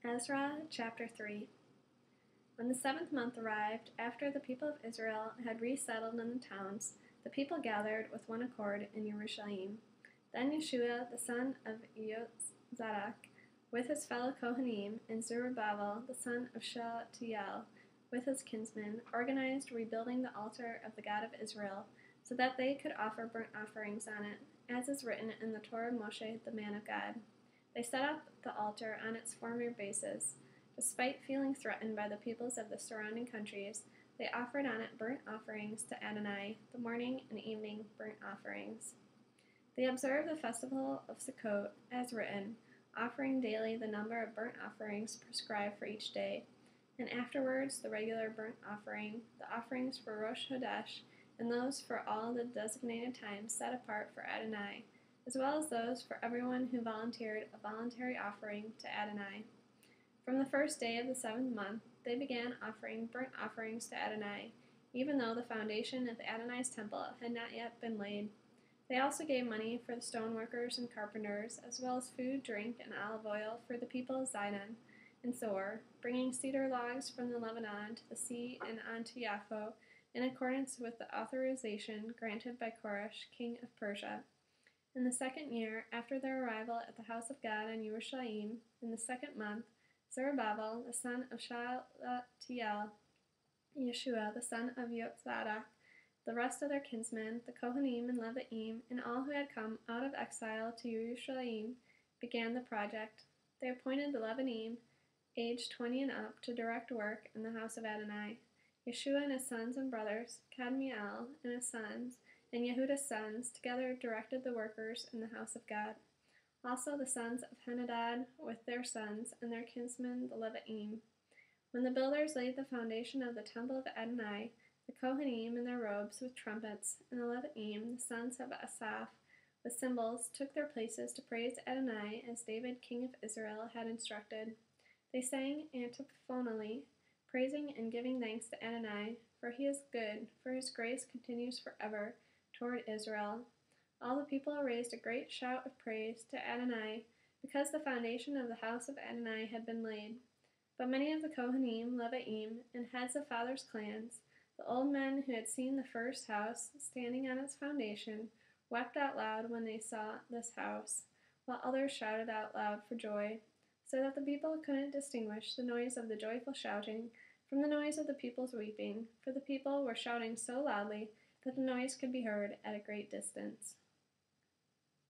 Ezra chapter 3. When the 7th month arrived, after the people of Israel had resettled in the towns, the people gathered with one accord in Jerusalem. Then Yeshua, the son of Zadok, with his fellow Kohanim, and Zerubbabel, the son of Shealtiel, with his kinsmen, organized rebuilding the altar of the God of Israel, so that they could offer burnt offerings on it, as is written in the Torah of Moshe, the man of God. They set up the altar on its former basis. Despite feeling threatened by the peoples of the surrounding countries, they offered on it burnt offerings to Adonai, the morning and evening burnt offerings. They observed the festival of Sukkot, as written, offering daily the number of burnt offerings prescribed for each day, and afterwards the regular burnt offering, the offerings for Rosh Chodesh, and those for all the designated times set apart for Adonai, as well as those for everyone who volunteered a voluntary offering to Adonai. From the first day of the 7th month, they began offering burnt offerings to Adonai, even though the foundation of Adonai's temple had not yet been laid. They also gave money for the stoneworkers and carpenters, as well as food, drink, and olive oil for the people of Zidon and Zor, bringing cedar logs from the Lebanon to the sea and onto Yaffo, in accordance with the authorization granted by Koresh, king of Persia. In the 2nd year, after their arrival at the house of God in Jerusalem, in the 2nd month, Zerubbabel, the son of Shealtiel, Yeshua, the son of Zadok, the rest of their kinsmen, the Kohanim and Leviim, and all who had come out of exile to Jerusalem, began the project. They appointed the Leviim, aged 20 and up, to direct work in the house of Adonai. Yeshua and his sons and brothers, Kadmiel and his sons, and Yehuda's sons together directed the workers in the house of God. Also the sons of Henadad with their sons and their kinsmen the Leviim. When the builders laid the foundation of the temple of Adonai, the Kohanim in their robes with trumpets, and the Leviim, the sons of Asaph, with cymbals, took their places to praise Adonai as David, king of Israel, had instructed. They sang antiphonally, praising and giving thanks to Adonai, for he is good, for his grace continues forever toward Israel. All the people raised a great shout of praise to Adonai, because the foundation of the house of Adonai had been laid. But many of the Kohanim, Leviim, and heads of fathers' clans, the old men who had seen the first house standing on its foundation, wept out loud when they saw this house, while others shouted out loud for joy, so that the people couldn't distinguish the noise of the joyful shouting from the noise of the people's weeping, for the people were shouting so loudly that the noise could be heard at a great distance.